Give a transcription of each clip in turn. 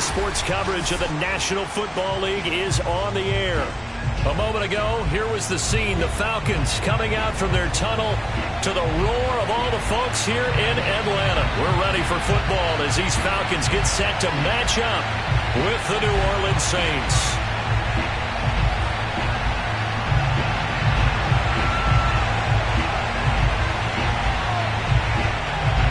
Sports coverage of the National Football League is on the air. A moment ago, here was the scene. The Falcons coming out from their tunnel to the roar of all the folks here in Atlanta. We're ready for football as these Falcons get set to match up with the New Orleans Saints.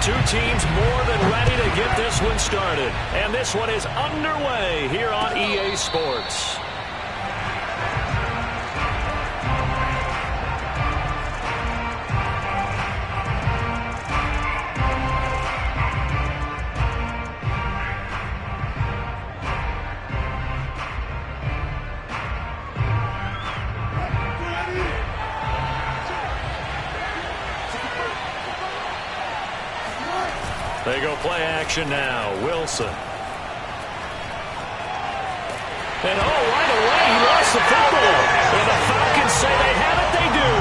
Two teams more than ready to get this one started. And this one is underway here on EA Sports. They go play action now. Wilson. And right away, he lost the football. And the Falcons say they have it, they do.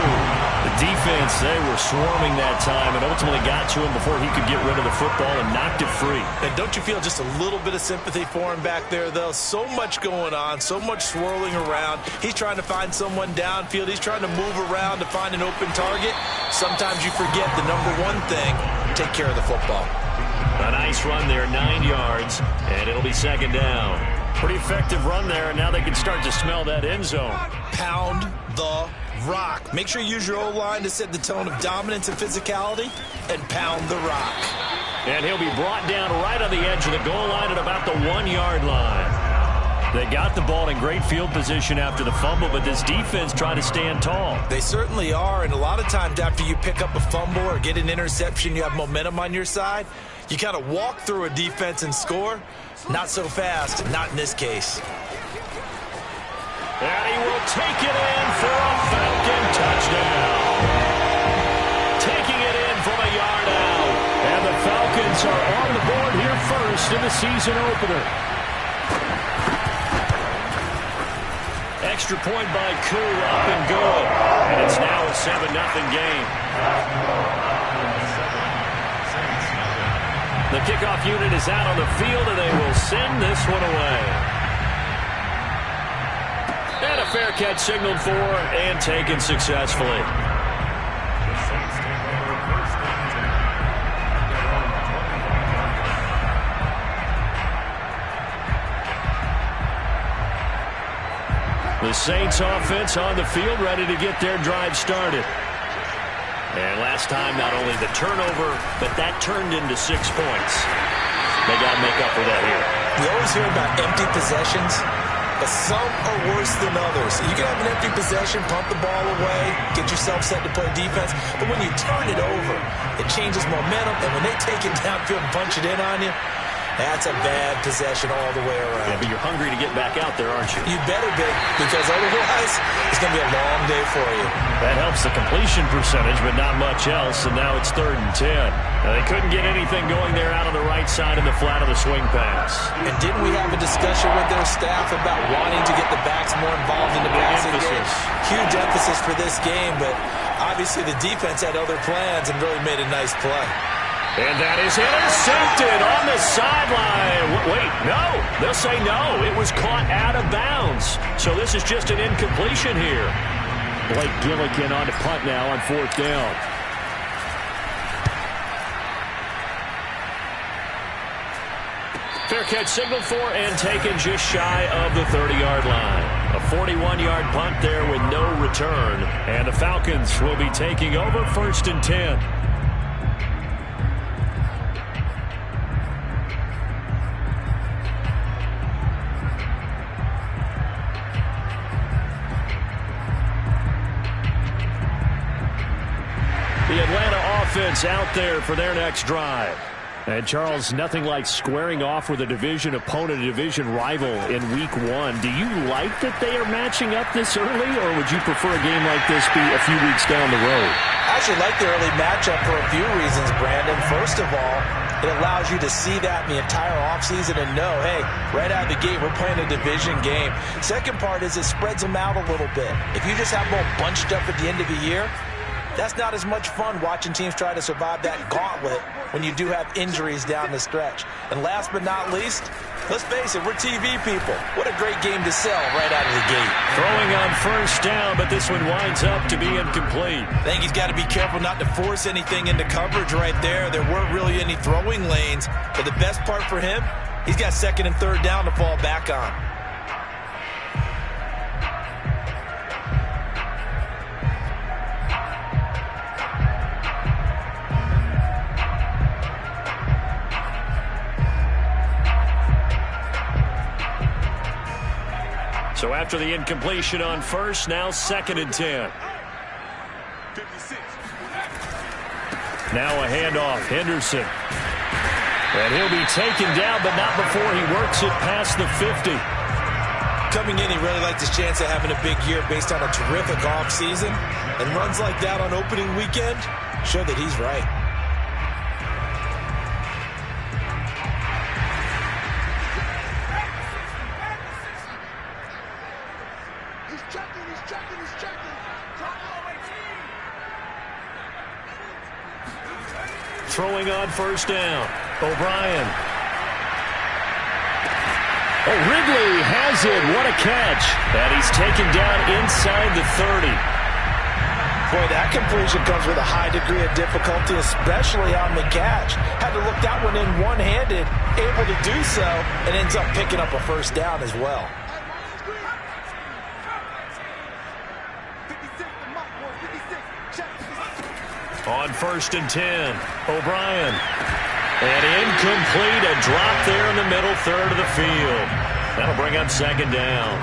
The defense, they were swarming that time and ultimately got to him before he could get rid of the football and knocked it free. And don't you feel just a little bit of sympathy for him back there, though? So much going on, so much swirling around. He's trying to find someone downfield. He's trying to move around to find an open target. Sometimes you forget the number one thing, take care of the football. A nice run there, 9 yards, and it'll be second down. Pretty effective run there, and now they can start to smell that end zone. Pound the rock. Make sure you use your O-line to set the tone of dominance and physicality, and pound the rock. And he'll be brought down right on the edge of the goal line at about the 1 yard line. They got the ball in great field position after the fumble, but this defense tried to stand tall. They certainly are, and a lot of times after you pick up a fumble or get an interception, you have momentum on your side. You kind of walk through a defense and score. Not so fast, not in this case. And he will take it in for a Falcon touchdown. Taking it in from a yard out. And the Falcons are on the board here first in the season opener. Extra point by Koo, up and good. And it's now a 7-0 game. The kickoff unit is out on the field, and they will send this one away. And a fair catch signaled for and taken successfully. The Saints offense on the field, ready to get their drive started. And last time, not only the turnover, but that turned into 6 points. They got to make up for that here. We always hear about empty possessions, but some are worse than others. You can have an empty possession, pump the ball away, get yourself set to play defense, but when you turn it over, it changes momentum, and when they take it downfield and punch it in on you, that's a bad possession all the way around. Yeah, but you're hungry to get back out there, aren't you? You better be, because otherwise it's going to be a long day for you. That helps the completion percentage, but not much else, and now it's 3rd and 10. Now, they couldn't get anything going there out on the right side in the flat of the swing pass. And didn't we have a discussion with their staff about wanting to get the backs more involved in the passing game? Huge emphasis for this game, but obviously the defense had other plans and really made a nice play. And that is intercepted on the sideline. Wait, no. They'll say no. It was caught out of bounds. So this is just an incompletion here. Blake Gillikin on to punt now on 4th down. Fair catch signaled for and taken just shy of the 30-yard line. A 41-yard punt there with no return. And the Falcons will be taking over 1st and 10. The Atlanta offense out there for their next drive. And, Charles, nothing like squaring off with a division opponent, a division rival in Week 1. Do you like that they are matching up this early, or would you prefer a game like this be a few weeks down the road? I actually like the early matchup for a few reasons, Brandon. First of all, it allows you to see that in the entire offseason and know, hey, right out of the gate, we're playing a division game. Second part is it spreads them out a little bit. If you just have them all bunched up at the end of the year, that's not as much fun watching teams try to survive that gauntlet when you do have injuries down the stretch. And last but not least, let's face it, we're TV people. What a great game to sell right out of the gate. Throwing on first down, but this one winds up to be incomplete. I think he's got to be careful not to force anything into coverage right there. There weren't really any throwing lanes. But the best part for him, he's got second and third down to fall back on. So after the incompletion on first, now second and 10. 56. Now a handoff, Henderson. And he'll be taken down, but not before he works it past the 50. Coming in, he really liked his chance of having a big year based on a terrific offseason. And runs like that on opening weekend show that he's right. Throwing on first down, O'Brien. Oh, Ridley has it. What a catch. And he's taken down inside the 30. Boy, that completion comes with a high degree of difficulty, especially on the catch. Had to look that one in one-handed, able to do so, and ends up picking up a first down as well. On first and 10, O'Brien. And incomplete, a drop there in the middle third of the field. That'll bring up second down.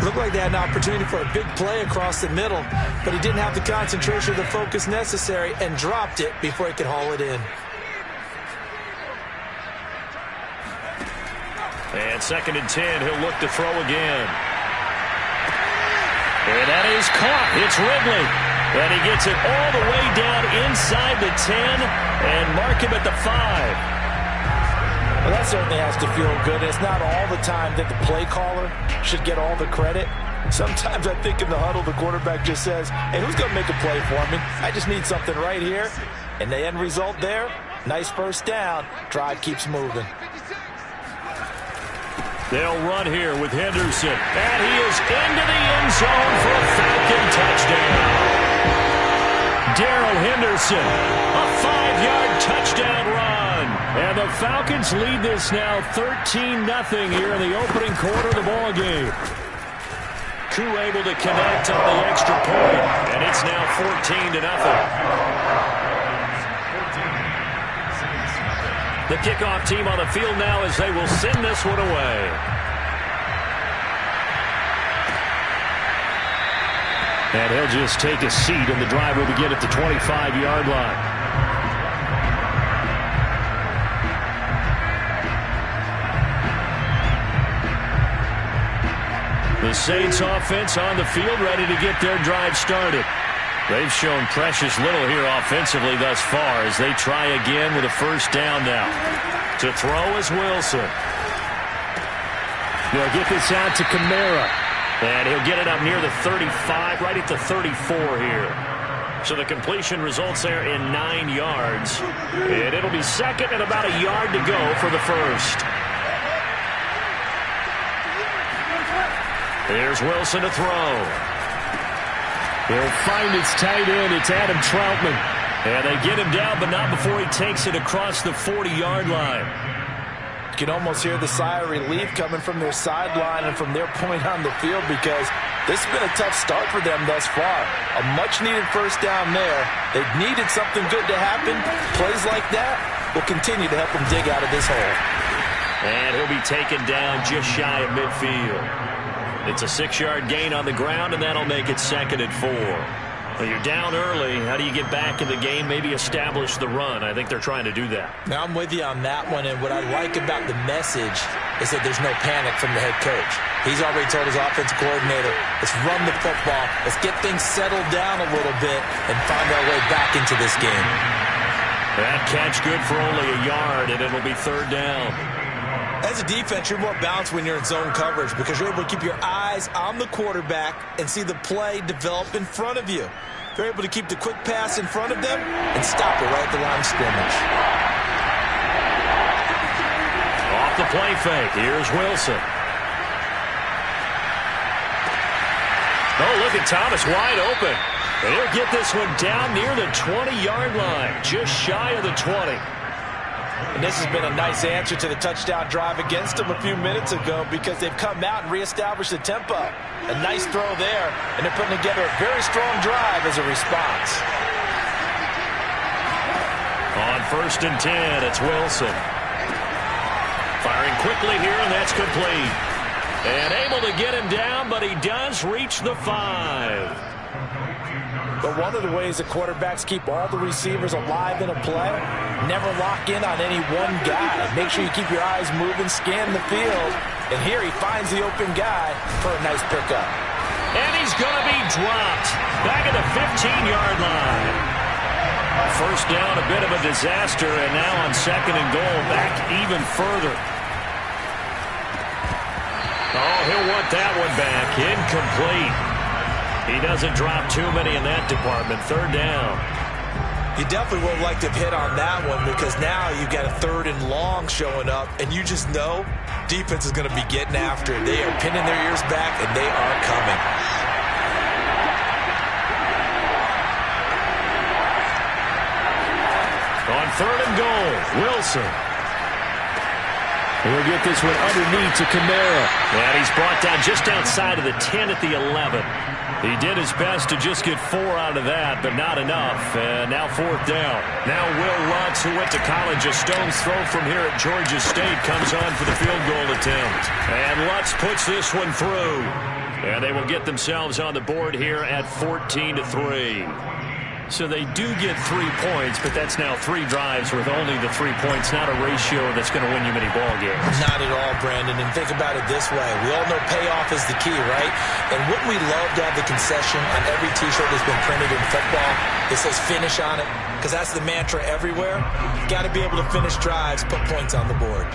Looked like they had an opportunity for a big play across the middle, but he didn't have the concentration or the focus necessary and dropped it before he could haul it in. And second and 10, he'll look to throw again. And that is caught. It's Ridley. And he gets it all the way down inside the 10 and mark him at the 5. Well, that certainly has to feel good. It's not all the time that the play caller should get all the credit. Sometimes I think in the huddle, the quarterback just says, hey, who's going to make a play for me? I just need something right here. And the end result there, nice first down. Drive keeps moving. They'll run here with Henderson. And he is into the end zone for a Falcon touchdown. Darrell Henderson, a 5-yard touchdown run. And the Falcons lead this now 13-0 here in the opening quarter of the ball game. Koo able to connect on the extra point, and it's now 14-0. The kickoff team on the field now as they will send this one away. And he'll just take a seat, and the drive will begin at the 25-yard line. The Saints offense on the field, ready to get their drive started. They've shown precious little here offensively thus far as they try again with a first down now. To throw is Wilson. They'll get this out to Kamara. And he'll get it up near the 35, right at the 34 here. So the completion results there in 9 yards. And it'll be second and about a yard to go for the first. There's Wilson to throw. He'll find its tight end. It's Adam Troutman. And they get him down, but not before he takes it across the 40-yard line. You can almost hear the sigh of relief coming from their sideline and from their point on the field because this has been a tough start for them thus far. A much-needed first down there. They've needed something good to happen. Plays like that will continue to help them dig out of this hole. And he'll be taken down just shy of midfield. It's a 6-yard gain on the ground, and that'll make it second and 4. Well, you're down early. How do you get back in the game? Maybe establish the run. I think they're trying to do that. Now, I'm with you on that one, and what I like about the message is that there's no panic from the head coach. He's already told his offensive coordinator, let's run the football, let's get things settled down a little bit and find our way back into this game. That catch good for only a yard, and it'll be third down. As a defense, you're more balanced when you're in zone coverage because you're able to keep your eyes on the quarterback and see the play develop in front of you. They're able to keep the quick pass in front of them and stop it right at the line of scrimmage. Off the play fake. Here's Wilson. Oh, look at Thomas wide open. And he'll get this one down near the 20-yard line, just shy of the 20. And this has been a nice answer to the touchdown drive against them a few minutes ago because they've come out and reestablished the tempo. A nice throw there, and they're putting together a very strong drive as a response. On 1st and 10, it's Wilson. Firing quickly here, and that's complete. And able to get him down, but he does reach the 5. But one of the ways that quarterbacks keep all the receivers alive in a play, never lock in on any one guy. Make sure you keep your eyes moving, scan the field. And here he finds the open guy for a nice pickup. And he's going to be dropped back at the 15-yard line. First down, a bit of a disaster, and now on 2nd and goal, back even further. Oh, he'll want that one back. Incomplete. He doesn't drop too many in that department. 3rd down. You definitely would like to hit on that one because now you've got a 3rd and long showing up, and you just know defense is going to be getting after it. They are pinning their ears back, and they are coming. On 3rd and goal, Wilson. He'll get this one underneath to Kamara. And he's brought down just outside of the 10 at the 11. He did his best to just get 4 out of that, but not enough. And now 4th down. Now Will Lutz, who went to college a stone's throw from here at Georgia State, comes on for the field goal attempt. And Lutz puts this one through. And they will get themselves on the board here at 14-3. So they do get 3 points, but that's now 3 drives with only the 3 points, not a ratio that's going to win you many ball games. Not at all, Brandon. And think about it this way. We all know payoff is the key, right? And wouldn't we love to have the concession on every T-shirt that's been printed in football that says finish on it? Because that's the mantra everywhere. Got to be able to finish drives, put points on the board.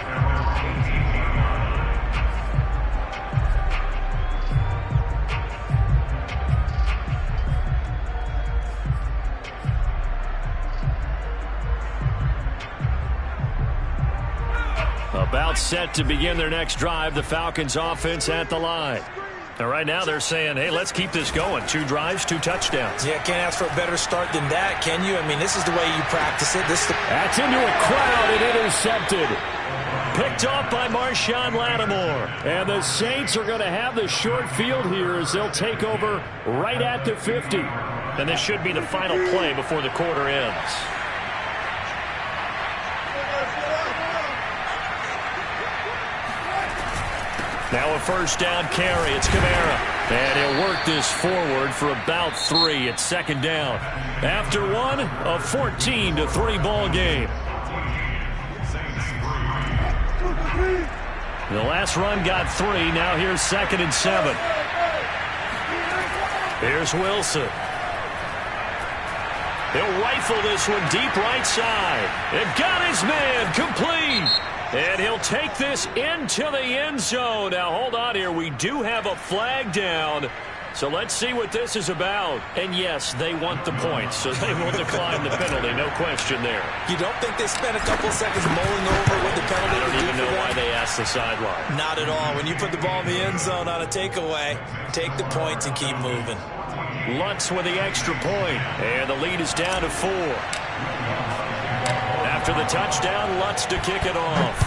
About set to begin their next drive, the Falcons offense at the line. And right now they're saying, hey, let's keep this going. 2 drives, 2 touchdowns. Yeah, can't ask for a better start than that, can you? I mean, this is the way you practice it. That's into a crowd and intercepted. Picked off by Marshawn Lattimore. And the Saints are going to have the short field here as they'll take over right at the 50. And this should be the final play before the quarter ends. Now a first down carry. It's Kamara. And he'll work this forward for about 3. It's 2nd down. After 1, a 14-3 ball game. The last run got 3. Now here's 2nd and 7. Here's Wilson. He'll rifle this one deep right side. And got his man complete. And he'll take this into the end zone. Now, hold on here. We do have a flag down. So let's see what this is about. And, yes, they want the points, so they will decline the penalty. No question there. You don't think they spent a couple seconds mulling over what the penalty I don't even know why they asked the sideline. Not at all. When you put the ball in the end zone on a takeaway, take the points and keep moving. Lutz with the extra point. And the lead is down to 4. After the touchdown, Lutz to kick it off.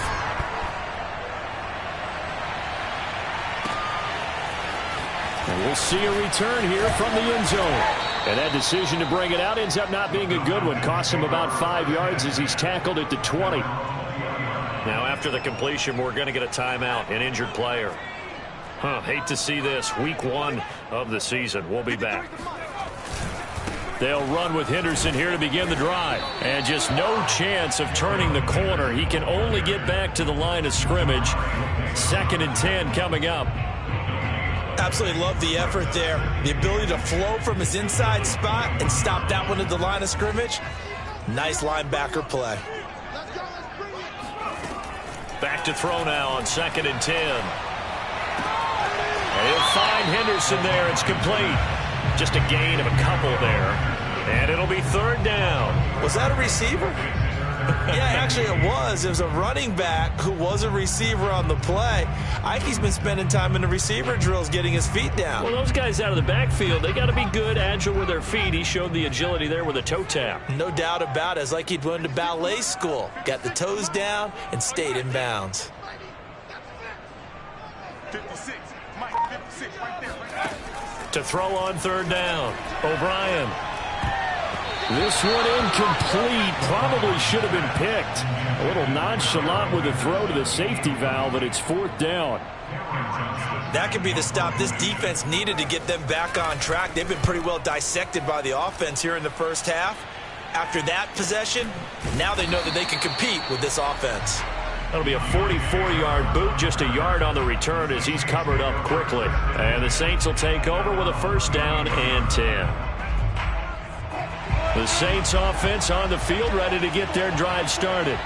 And we'll see a return here from the end zone. And that decision to bring it out ends up not being a good one. Costs him about 5 yards as he's tackled at the 20. Now after the completion, we're going to get a timeout, an injured player. Hate to see this. Week 1 of the season. We'll be back. They'll run with Henderson here to begin the drive. And just no chance of turning the corner. He can only get back to the line of scrimmage. 2nd and 10 coming up. Absolutely love the effort there. The ability to flow from his inside spot and stop that one at the line of scrimmage. Nice linebacker play. Back to throw now on 2nd and 10. And he'll find Henderson there. It's complete. Just a gain of a couple there. And it'll be third down. Was that a receiver? Yeah, actually it was. It was a running back who was a receiver on the play. Ike's been spending time in the receiver drills getting his feet down. Well, those guys out of the backfield, they got to be good, agile with their feet. He showed the agility there with a toe tap. No doubt about it. It's like he'd went to ballet school. Got the toes down and stayed in bounds. 56. Mike, 56, right there, right there. To throw on third down, O'Brien. This one incomplete. Probably should have been picked. A little nonchalant with a throw to the safety valve, but it's fourth down. That could be the stop this defense needed to get them back on track. They've been pretty well dissected by the offense here in the first half. After that possession, now they know that they can compete with this offense. That'll be a 44-yard boot, just a yard on the return as he's covered up quickly. And the Saints will take over with a first down and 10. The Saints offense on the field, ready to get their drive started.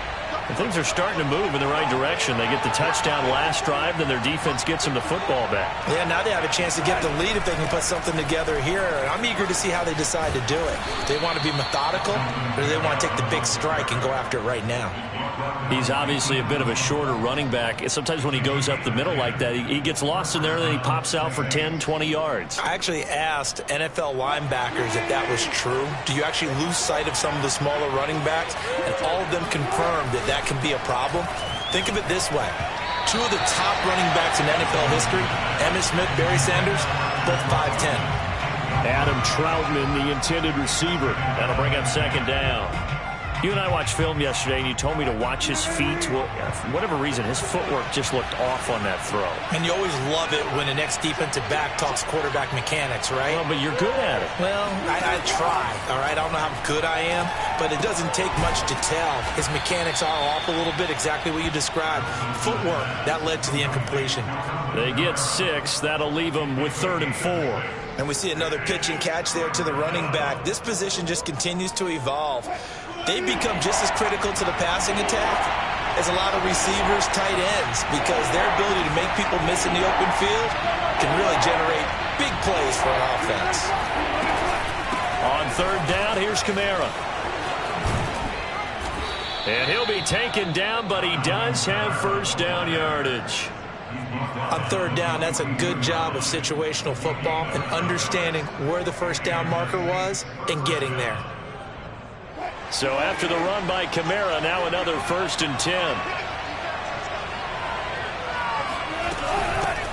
And things are starting to move in the right direction. They get the touchdown last drive, then their defense gets them the football back. Yeah, now they have a chance to get the lead if they can put something together here. I'm eager to see how they decide to do it. Do they want to be methodical, or do they want to take the big strike and go after it right now? He's obviously a bit of a shorter running back. Sometimes when he goes up the middle like that, he gets lost in there, and then he pops out for 10, 20 yards. I actually asked NFL linebackers if that was true. Do you actually lose sight of some of the smaller running backs? And all of them confirmed that that can be a problem. Think of it this way. Two of the top running backs in NFL history, Emmitt Smith, Barry Sanders, both 5'10". Adam Troutman, the intended receiver. That'll bring up second down. You and I watched film yesterday, and you told me to watch his feet. Well, for whatever reason, his footwork just looked off on that throw. And you always love it when an ex-defensive back talks quarterback mechanics, right? Well, but you're good at it. Well, I try, all right? I don't know how good I am, but it doesn't take much to tell. His mechanics are off a little bit, exactly what you described. Footwork, that led to the incompletion. They get 6. That'll leave them with 3rd and 4. And we see another pitch and catch there to the running back. This position just continues to evolve. They've become just as critical to the passing attack as a lot of receivers, tight ends, because their ability to make people miss in the open field can really generate big plays for an offense. On third down, here's Kamara. And he'll be taken down, but he does have first down yardage. On third down, that's a good job of situational football and understanding where the first down marker was and getting there. So after the run by Kamara, now another 1st and 10.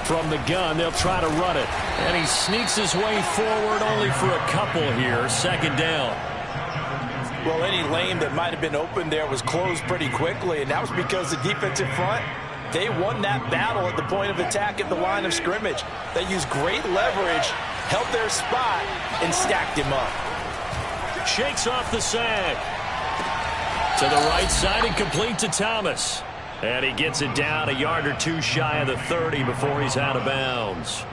From the gun, they'll try to run it. And he sneaks his way forward only for a couple here. Second down. Well, any lane that might have been open there was closed pretty quickly, and that was because the defensive front, they won that battle at the point of attack at the line of scrimmage. They used great leverage, held their spot, and stacked him up. Shakes off the sack. To the right side and complete to Thomas. And he gets it down a yard or two shy of the 30 before he's out of bounds.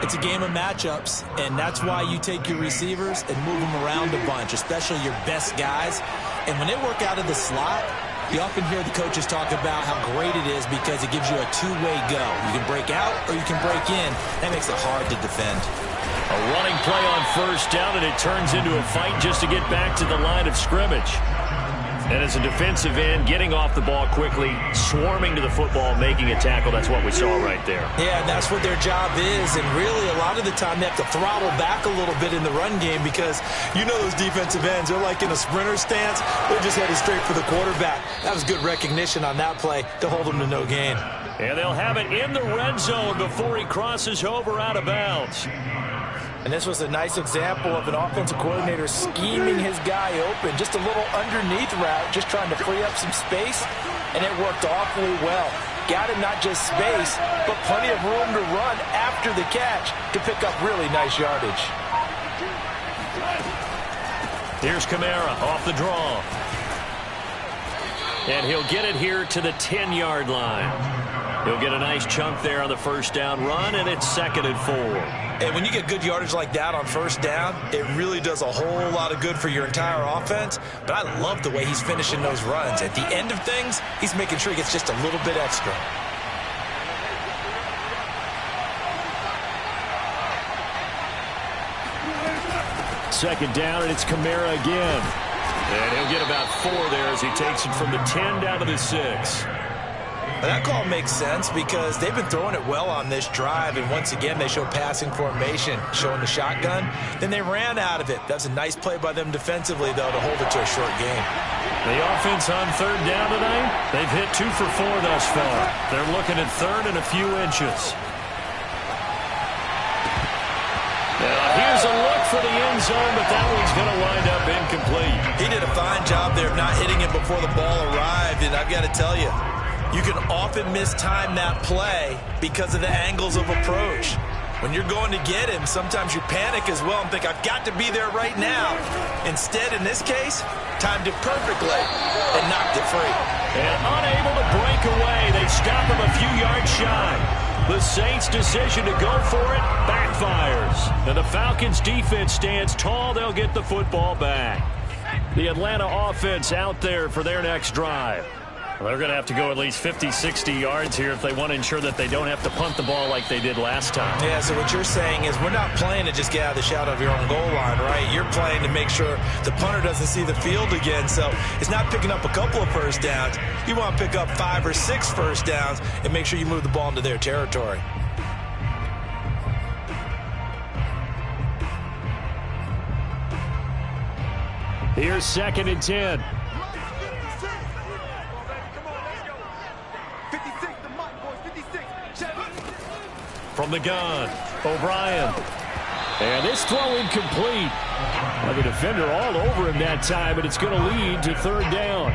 It's a game of matchups, and that's why you take your receivers and move them around a bunch, especially your best guys. And when they work out of the slot, you often hear the coaches talk about how great it is because it gives you a two-way go. You can break out or you can break in. That makes it hard to defend. A running play on first down, and it turns into a fight just to get back to the line of scrimmage. And as a defensive end, getting off the ball quickly, swarming to the football, making a tackle, that's what we saw right there. Yeah, and that's what their job is. And really, a lot of the time, they have to throttle back a little bit in the run game because you know those defensive ends, they're like in a sprinter stance. They're just headed straight for the quarterback. That was good recognition on that play to hold them to no gain. And they'll have it in the red zone before he crosses over out of bounds. And this was a nice example of an offensive coordinator scheming his guy open. Just a little underneath route, just trying to free up some space, and it worked awfully well. Got him not just space, but plenty of room to run after the catch to pick up really nice yardage. Here's Kamara off the draw. And he'll get it here to the 10-yard line. He'll get a nice chunk there on the first down run, and it's 2nd and 4. And when you get good yardage like that on first down, it really does a whole lot of good for your entire offense. But I love the way he's finishing those runs. At the end of things, he's making sure he gets just a little bit extra. second down, and it's Kamara again. And he'll get about 4 there as he takes it from the 10 down to the 6. That call makes sense because they've been throwing it well on this drive, and once again they show passing formation, showing the shotgun. Then they ran out of it. That's a nice play by them defensively, though, to hold it to a short game. The offense on third down tonight, they've hit 2 for 4 thus far. They're looking at third and a few inches. Now here's a look for the end zone, but that one's going to wind up incomplete. He did a fine job there of not hitting it before the ball arrived, and I've got to tell you, you can often mistime that play because of the angles of approach. When you're going to get him, sometimes you panic as well and think, I've got to be there right now. Instead, in this case, timed it perfectly and knocked it free. And unable to break away, they stop him a few yards shy. The Saints' decision to go for it backfires. And the Falcons' defense stands tall. They'll get the football back. The Atlanta offense out there for their next drive. Well, they're going to have to go at least 50, 60 yards here if they want to ensure that they don't have to punt the ball like they did last time. Yeah, so what you're saying is we're not playing to just get out of the shadow of your own goal line, right? You're playing to make sure the punter doesn't see the field again. So it's not picking up a couple of first downs. You want to pick up 5 or 6 first downs and make sure you move the ball into their territory. Here's 2nd and 10. From the gun, O'Brien. And this throw incomplete. Well, the defender all over him that time, but it's going to lead to 3rd down.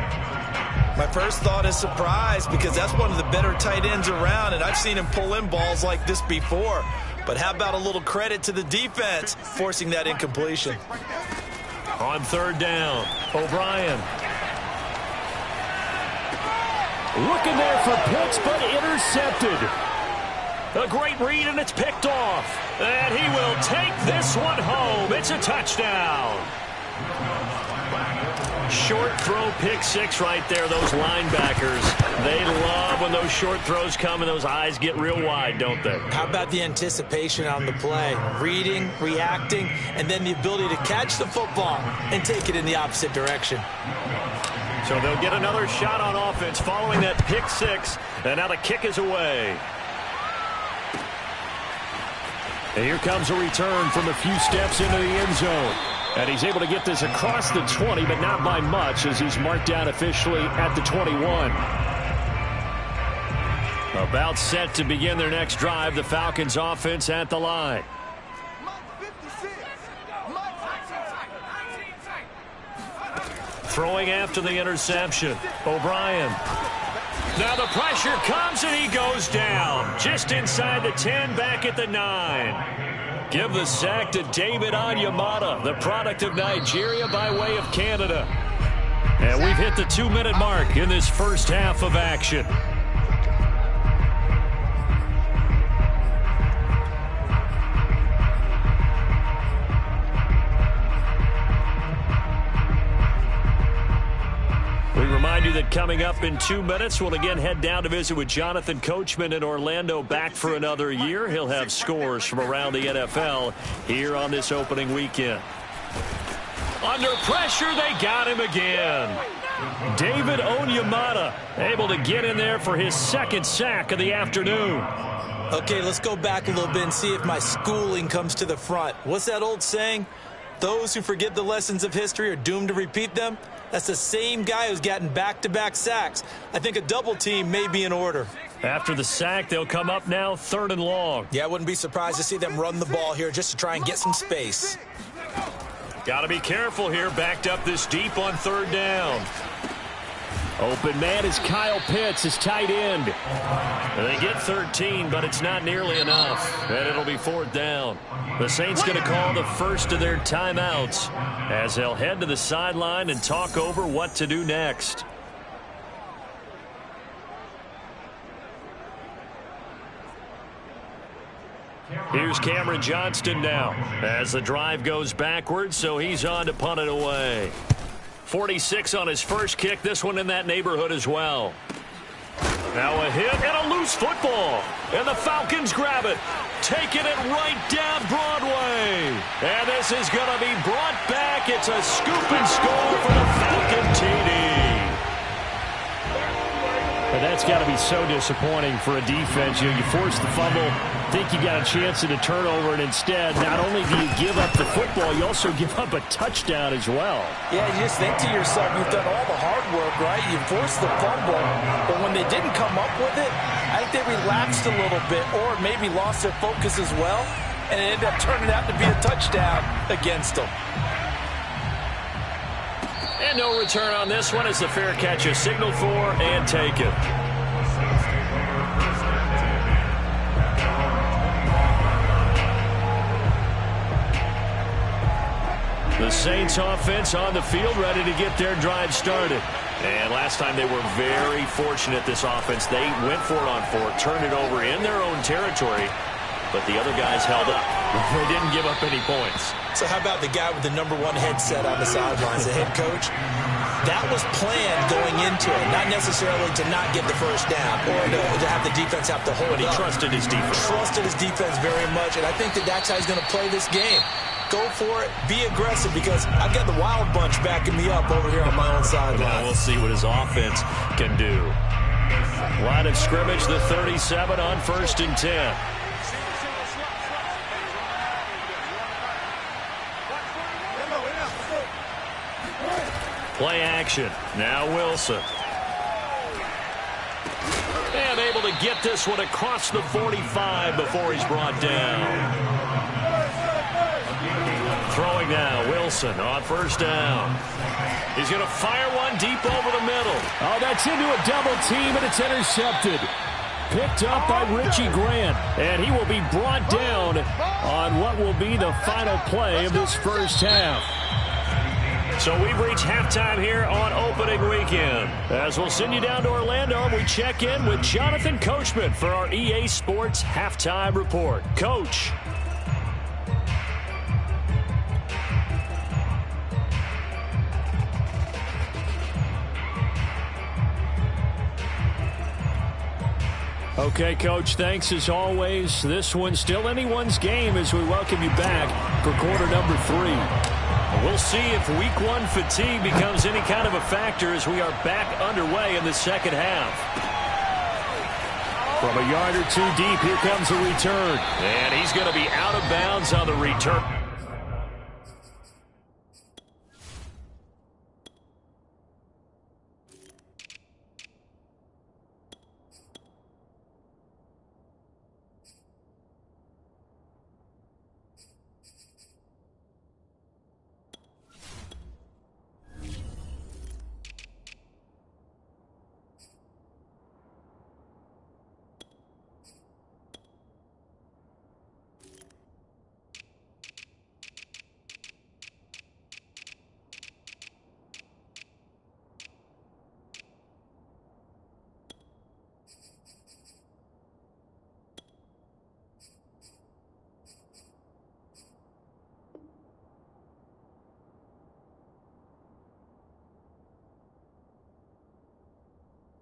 My first thought is surprise because that's one of the better tight ends around, and I've seen him pull in balls like this before. But how about a little credit to the defense forcing that incompletion? On 3rd down, O'Brien. Looking there for Pitts, but intercepted. A great read, and it's picked off. And he will take this one home. It's a touchdown. Short throw, pick 6 right there. Those linebackers, they love when those short throws come and those eyes get real wide, don't they? How about the anticipation on the play? Reading, reacting, and then the ability to catch the football and take it in the opposite direction. So they'll get another shot on offense following that pick 6. And now the kick is away. And here comes a return from a few steps into the end zone. And he's able to get this across the 20, but not by much as he's marked down officially at the 21. About set to begin their next drive, the Falcons offense at the line. Throwing after the interception, O'Brien. Now the pressure comes and he goes down. Just inside the 10, back at the 9. Give the sack to David Onyemata, the product of Nigeria by way of Canada. And we've hit the 2-minute mark in this first half of action. We remind you that coming up in 2 minutes, we'll again head down to visit with Jonathan Coachman in Orlando, back for another year. He'll have scores from around the NFL here on this opening weekend. Under pressure, they got him again. David Onyemata able to get in there for his 2nd sack of the afternoon. Okay, let's go back a little bit and see if my schooling comes to the front. What's that old saying? Those who forget the lessons of history are doomed to repeat them. That's the same guy who's gotten back-to-back sacks. I think a double team may be in order. After the sack, they'll come up now 3rd and long. Yeah, I wouldn't be surprised to see them run the ball here just to try and get some space. Got to be careful here, backed up this deep on 3rd down. Open man is Kyle Pitts, his tight end. And they get 13, but it's not nearly enough. And it'll be 4th down. The Saints going to call the first of their timeouts as they'll head to the sideline and talk over what to do next. Here's Cameron Johnston now as the drive goes backwards, so he's on to punt it away. 46 on his first kick, this one in that neighborhood as well. Now a hit and a loose football. And the Falcons grab it, taking it right down Broadway. And this is going to be brought back. It's a scoop and score for the Falcon TD. But that's got to be so disappointing for a defense. You force the fumble, think you got a chance at a turnover, and instead, not only do you give up the football, you also give up a touchdown as well. Yeah, you just think to yourself, you've done all the hard work, right? You forced the fumble, but when they didn't come up with it, I think they relaxed a little bit or maybe lost their focus as well, and it ended up turning out to be a touchdown against them. And no return on this one as the fair catch is signaled for and taken. The Saints offense on the field ready to get their drive started. And last time they were very fortunate, this offense. They went for it on fourth, turned it over in their own territory, but the other guys held up. They didn't give up any points. So how about the guy with the #1 headset on the sidelines, the head coach? That was planned going into it, not necessarily to not get the first down or to have the defense have to hold But he up. trusted his defense. Trusted his defense very much, and I think that's how he's going to play this game. Go for it, be aggressive, because I've got the wild bunch backing me up over here on my own sideline. Now we'll see what his offense can do. Line of scrimmage, the 37 on 1st and 10. Play action. Now Wilson. And able to get this one across the 45 before he's brought down. Throwing now, Wilson on 1st down. He's going to fire one deep over the middle. Oh, that's into a double team, and it's intercepted. Picked up by Richie Grant. And he will be brought down On what will be the final play of this first half. So we've reached halftime here on opening weekend. As we'll send you down to Orlando, we check in with Jonathan Coachman for our EA Sports Halftime Report. Coach. Okay, Coach, thanks as always. This one's still anyone's game as we welcome you back for quarter number 3. We'll see if week 1 fatigue becomes any kind of a factor as we are back underway in the second half. From a yard or two deep, here comes a return. And he's going to be out of bounds on the return.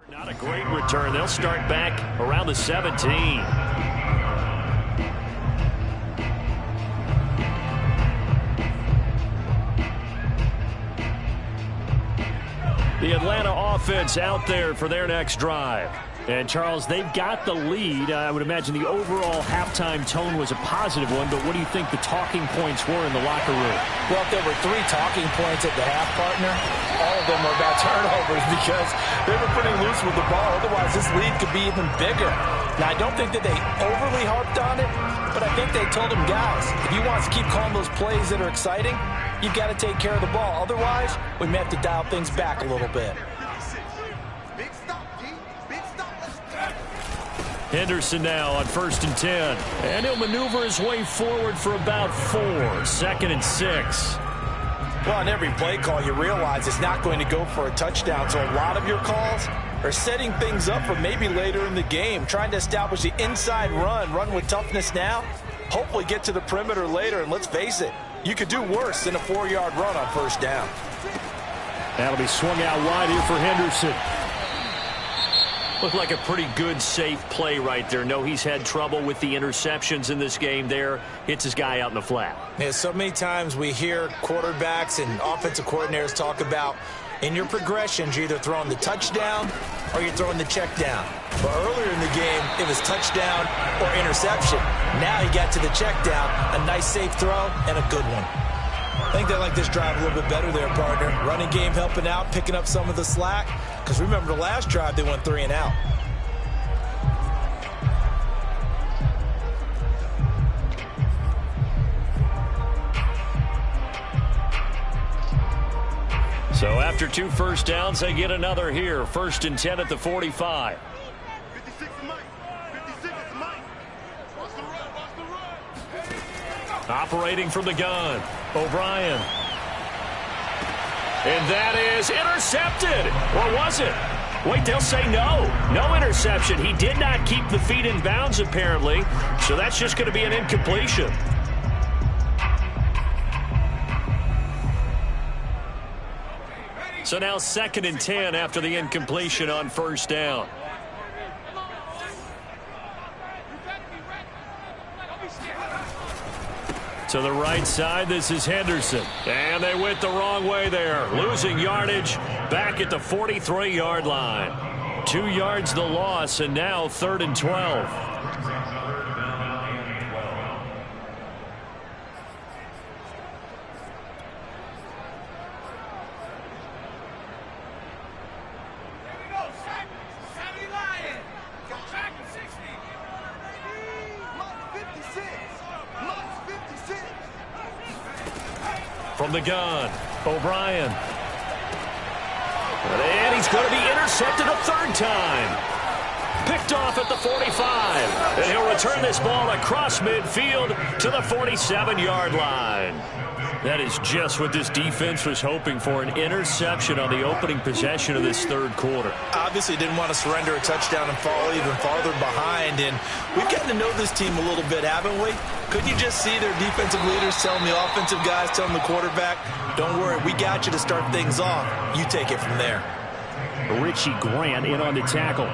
Not a great return. They'll start back around the 17. The Atlanta offense out there for their next drive. And, Charles, they've got the lead. I would imagine the overall halftime tone was a positive one, but what do you think the talking points were in the locker room? Well, if there were 3 talking points at the half, partner, all of them were about turnovers because they were pretty loose with the ball. Otherwise, this lead could be even bigger. Now, I don't think that they overly harped on it, but I think they told them, guys, if you want to keep calling those plays that are exciting, you've got to take care of the ball. Otherwise, we may have to dial things back a little bit. Henderson now on 1st and 10. And he'll maneuver his way forward for about 4. 2nd and 6. Well, on every play call, you realize it's not going to go for a touchdown. So a lot of your calls are setting things up for maybe later in the game, trying to establish the inside run with toughness now, hopefully get to the perimeter later. And let's face it, you could do worse than a 4-yard run on 1st down. That'll be swung out wide here for Henderson. Looked like a pretty good, safe play right there. No, he's had trouble with the interceptions in this game there. Hits his guy out in the flat. Yeah, so many times we hear quarterbacks and offensive coordinators talk about in your progressions, you're either throwing the touchdown or you're throwing the check down. But earlier in the game, it was touchdown or interception. Now he got to the check down, a nice safe throw, and a good one. I think they like this drive a little bit better there, partner. Running game helping out, picking up some of the slack. Because remember, the last drive, they went 3 and out. So after 2 first downs, they get another here. 1st and 10 at the 45. 56 is Mike. 56 is Mike. Watch the run. Watch the run. Operating from the gun, O'Brien. And that is intercepted. Or was it? Wait, they'll say no. No interception. He did not keep the feet in bounds, apparently. So that's just going to be an incompletion. So now 2nd and 10 after the incompletion on 1st down. To the right side, this is Henderson. And they went the wrong way there. Losing yardage back at the 43-yard line. 2 yards the loss, and now 3rd and 12. From the gun, O'Brien. And he's going to be intercepted a 3rd time. Picked off at the 45. And he'll return this ball across midfield to the 47-yard line. That is just what this defense was hoping for, an interception on the opening possession of this 3rd quarter. Obviously didn't want to surrender a touchdown and fall even farther behind. And we've gotten to know this team a little bit, haven't we? Could you just see their defensive leaders telling the offensive guys, telling the quarterback, don't worry, we got you to start things off. You take it from there. Richie Grant in on the tackle.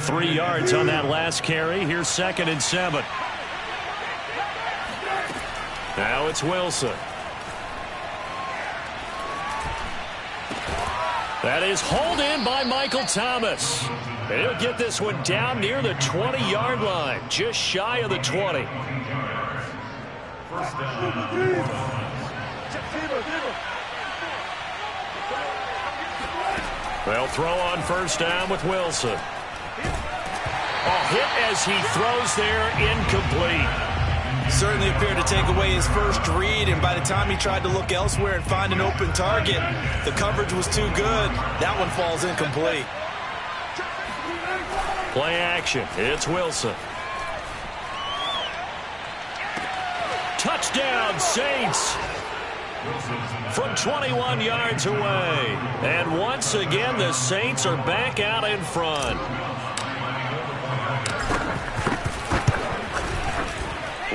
3 yards on that last carry. Here's 2nd and 7. Now it's Wilson. That is hauled in by Michael Thomas. And he'll get this one down near the 20-yard line, just shy of the 20. They'll throw on 1st down with Wilson. A hit as he throws there, incomplete. Certainly appeared to take away his first read, and by the time he tried to look elsewhere and find an open target, the coverage was too good. That one falls incomplete. Play action. It's Wilson. Touchdown, Saints. From 21 yards away. And once again, the Saints are back out in front.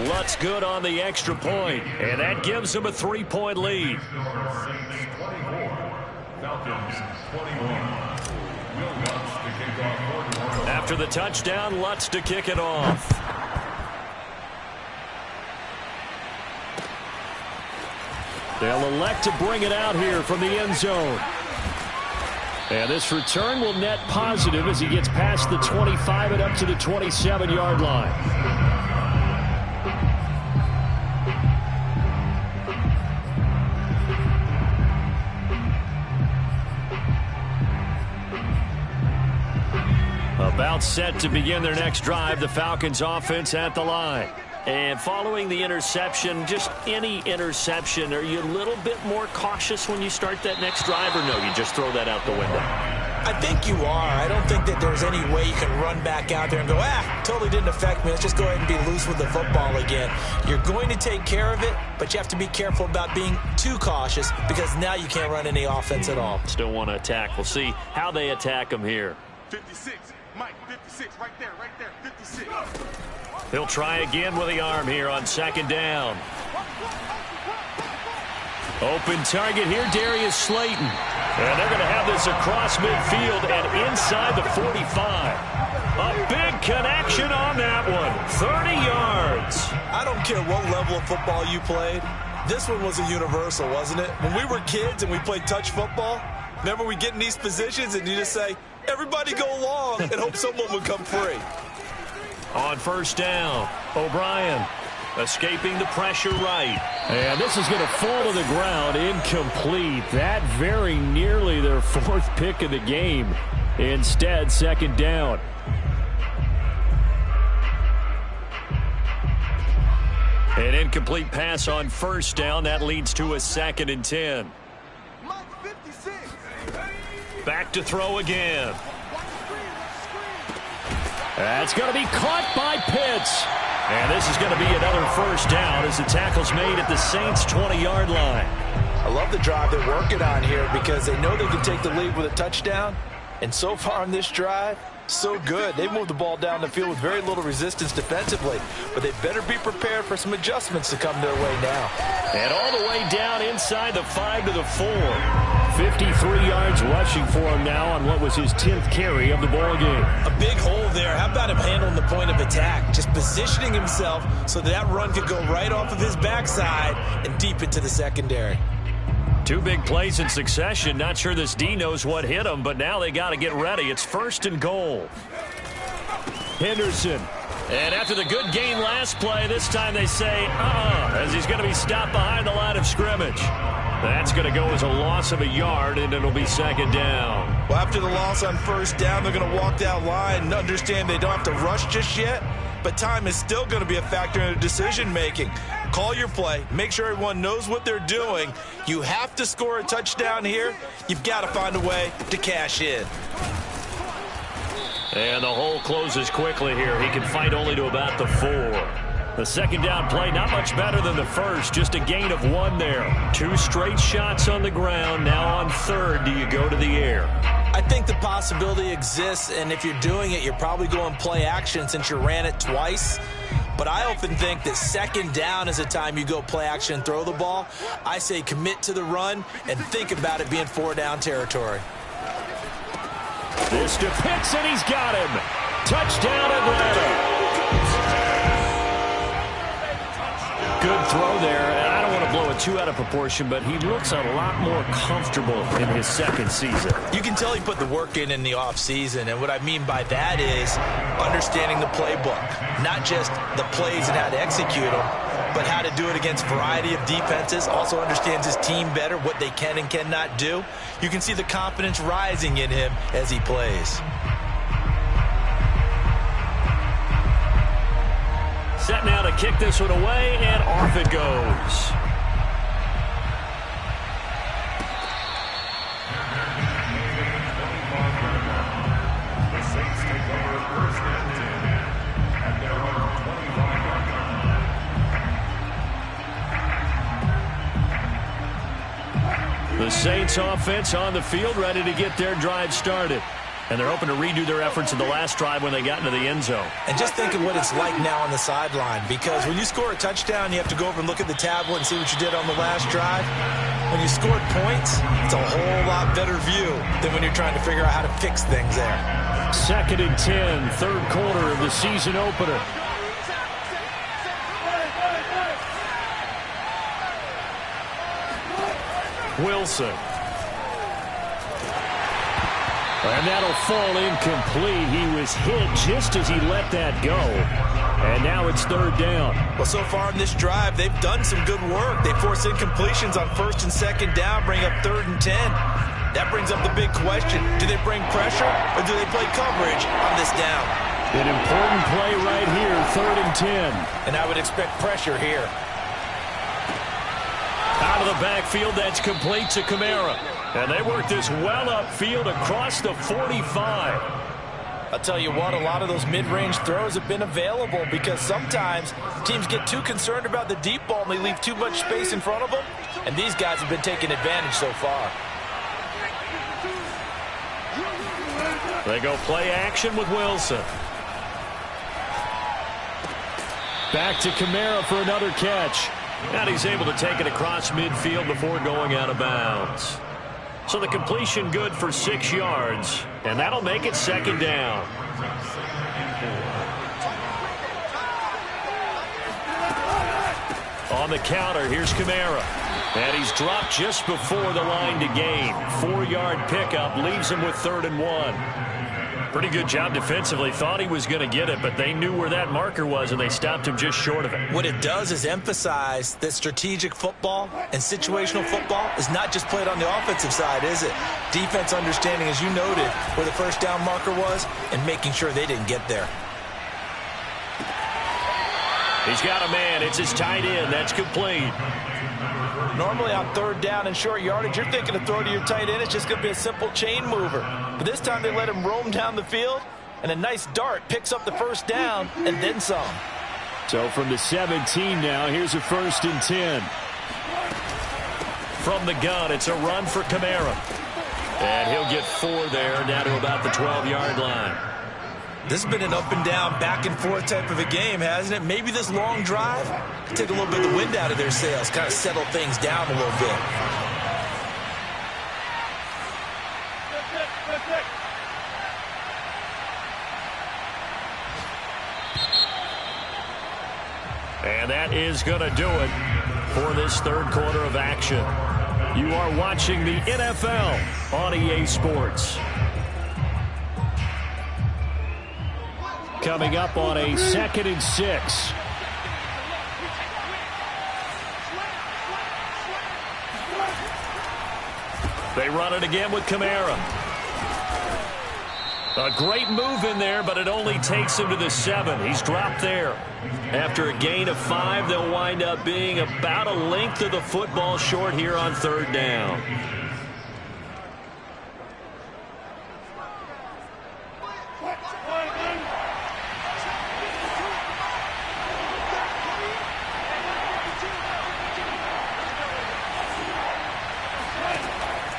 Lutz good on the extra point, and that gives them a 3-point lead. After the touchdown, Lutz to kick it off. They'll elect to bring it out here from the end zone. And this return will net positive as he gets past the 25 and up to the 27-yard line. About set to begin their next drive, the Falcons offense at the line. And following the interception, just any interception, are you a little bit more cautious when you start that next drive, or no, you just throw that out the window? I think you are. I don't think that there's any way you can run back out there and go, totally didn't affect me. Let's just go ahead and be loose with the football again. You're going to take care of it, but you have to be careful about being too cautious because now you can't run any offense at all. Still want to attack. We'll see how they attack them here. 56. Mike, 56. Right there. 56. He'll try again with the arm here on 2nd down. Open target here, Darius Slayton. And they're going to have this across midfield and inside the 45. A big connection on that one. 30 yards. I don't care what level of football you played. This one was a universal, wasn't it? When we were kids and we played touch football, remember we get in these positions and you just say, everybody go long and hope someone would come free. On first down, O'Brien escaping the pressure right. And this is going to fall to the ground, incomplete. That very nearly their fourth pick of the game. Instead, second down. An incomplete pass on first down. That leads to a 2nd and 10. Back to throw again. That's going to be caught by Pitts. And this is going to be another first down as the tackle's made at the Saints' 20-yard line. I love the drive they're working on here because they know they can take the lead with a touchdown. And so far on this drive, so good. They've moved the ball down the field with very little resistance defensively. But they better be prepared for some adjustments to come their way now. And all the way down inside the 5 to the 4. 53 yards rushing for him now on what was his 10th carry of the ball game. A big hole there. How about him handling the point of attack? Just positioning himself so that run could go right off of his backside and deep into the secondary. 2 big plays in succession. Not sure this D knows what hit him, but now they got to get ready. It's 1st and goal. Henderson. And after the good gain last play, this time they say, as he's going to be stopped behind the line of scrimmage. That's going to go as a loss of a yard, and it'll be 2nd down. Well, after the loss on first down, they're going to walk that line and understand they don't have to rush just yet, but time is still going to be a factor in their decision-making. Call your play. Make sure everyone knows what they're doing. You have to score a touchdown here. You've got to find a way to cash in. And the hole closes quickly here. He can fight only to about the 4. The 2nd down play, not much better than the first. Just a gain of 1 there. 2 straight shots on the ground. Now on 3rd, do you go to the air? I think the possibility exists, and if you're doing it, you're probably going play action since you ran it twice. But I often think that 2nd down is a time you go play action and throw the ball. I say commit to the run and think about it being 4-down territory. This to Pitts, and he's got him. Touchdown, Atlanta. Good throw there, and I don't want to blow it too out of proportion, but he looks a lot more comfortable in his 2nd season. You can tell he put the work in the offseason, and what I mean by that is understanding the playbook, not just the plays and how to execute them, but how to do it against a variety of defenses, also understands his team better, what they can and cannot do. You can see the confidence rising in him as he plays. Set now to kick this one away, and off it goes. The Saints take over 1st and 10 at their own 25-yard line. The Saints offense on the field, ready to get their drive started. And they're hoping to redo their efforts in the last drive when they got into the end zone. And just think of what it's like now on the sideline, because when you score a touchdown, you have to go over and look at the tablet and see what you did on the last drive. When you scored points, it's a whole lot better view than when you're trying to figure out how to fix things there. 2nd and 10, 3rd quarter of the season opener. Wilson. And that'll fall incomplete. He was hit just as he let that go. And now it's 3rd down. Well, so far in this drive, they've done some good work. They force incompletions on 1st and 2nd down, bring up 3rd and 10. That brings up the big question. Do they bring pressure or do they play coverage on this down? An important play right here, 3rd and 10. And I would expect pressure here. Out of the backfield, that's complete to Kamara. And they work this well upfield across the 45. I'll tell you what, a lot of those mid-range throws have been available because sometimes teams get too concerned about the deep ball and they leave too much space in front of them. And these guys have been taking advantage so far. They go play action with Wilson. Back to Kamara for another catch. And he's able to take it across midfield before going out of bounds. So the completion good for 6 yards, and that'll make it second down. On the counter, here's Kamara. And he's dropped just before the line to gain. 4-yard pickup leaves him with 3rd and 1. Pretty good job defensively. Thought he was going to get it, but they knew where that marker was, and they stopped him just short of it. What it does is emphasize that strategic football and situational football is not just played on the offensive side, is it? Defense understanding, as you noted, where the first down marker was and making sure they didn't get there. He's got a man. It's his tight end. That's complete. Normally on 3rd down and short yardage, you're thinking to throw to your tight end. It's just going to be a simple chain mover. But this time they let him roam down the field, and a nice dart picks up the first down and then some. So from the 17 now, here's a 1st and 10. From the gun, it's a run for Kamara. And he'll get 4 there, down to about the 12-yard line. This has been an up and down, back and forth type of a game, hasn't it? Maybe this long drive could take a little bit of the wind out of their sails, kind of settle things down a little bit. And that is going to do it for this 3rd quarter of action. You are watching the NFL on EA Sports. Coming up on a 2nd and 6. They run it again with Kamara. A great move in there, but it only takes him to the 7. He's dropped there. After a gain of 5, they'll wind up being about a length of the football short here on 3rd down.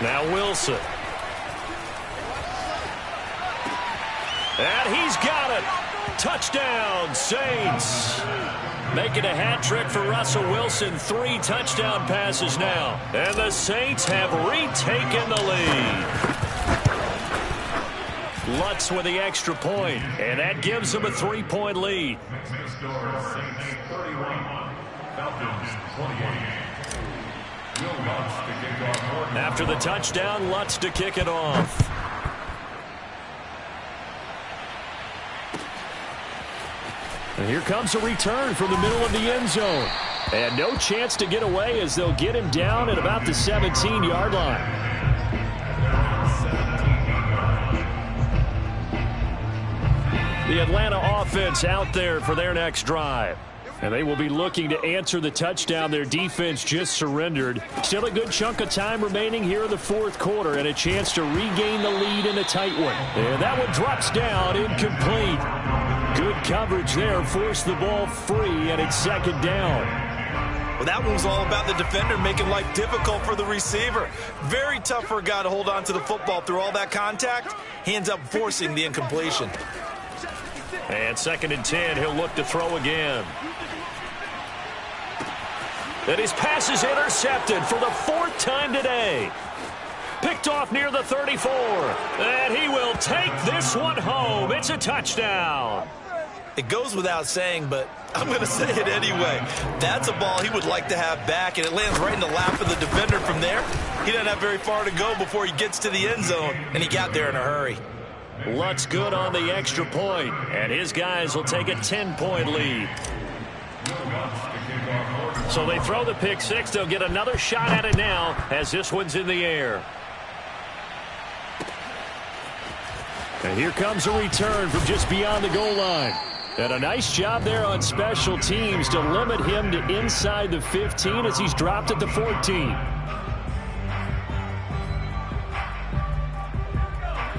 Now Wilson. And he's got it. Touchdown, Saints. Making a hat trick for Russell Wilson. 3 touchdown passes now. And the Saints have retaken the lead. Lutz with the extra point, and that gives them a 3-point lead. Saints 31, Falcons 28. After the touchdown, Lutz to kick it off. And here comes a return from the middle of the end zone. And no chance to get away as they'll get him down at about the 17-yard line. The Atlanta offense out there for their next drive. And they will be looking to answer the touchdown their defense just surrendered. Still a good chunk of time remaining here in the 4th quarter and a chance to regain the lead in a tight one. And that one drops down, incomplete. Good coverage there, forced the ball free, and it's 2nd down. Well, that one was all about the defender making life difficult for the receiver. Very tough for a guy to hold on to the football through all that contact. He ends up forcing the incompletion. And 2nd and 10, he'll look to throw again. And his pass is intercepted for the 4th time today. Picked off near the 34. And he will take this one home. It's a touchdown. It goes without saying, but I'm going to say it anyway. That's a ball he would like to have back, and it lands right in the lap of the defender from there. He doesn't have very far to go before he gets to the end zone, and he got there in a hurry. Lutz good on the extra point, and his guys will take a 10-point lead. So they throw the pick 6. They'll get another shot at it now as this one's in the air. And here comes a return from just beyond the goal line. And a nice job there on special teams to limit him to inside the 15 as he's dropped at the 14.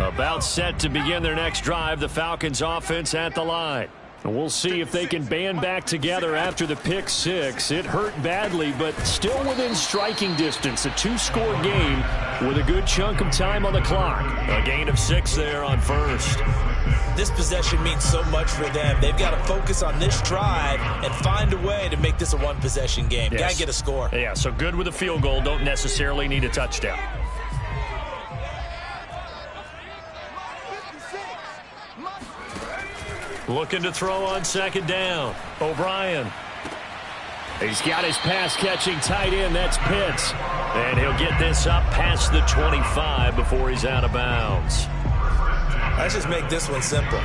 About set to begin their next drive, the Falcons offense at the line. And we'll see if they can band back together after the pick six. It hurt badly, but still within striking distance. A two-score game with a good chunk of time on the clock. A gain of 6 there on first. This possession means so much for them. They've got to focus on this drive and find a way to make this a one-possession game. Yes. Got to get a score. Yeah, so good with a field goal. Don't necessarily need a touchdown. Looking to throw on second down. O'Brien. He's got his pass-catching tight end. That's Pitts. And he'll get this up past the 25 before he's out of bounds. Let's just make this one simple.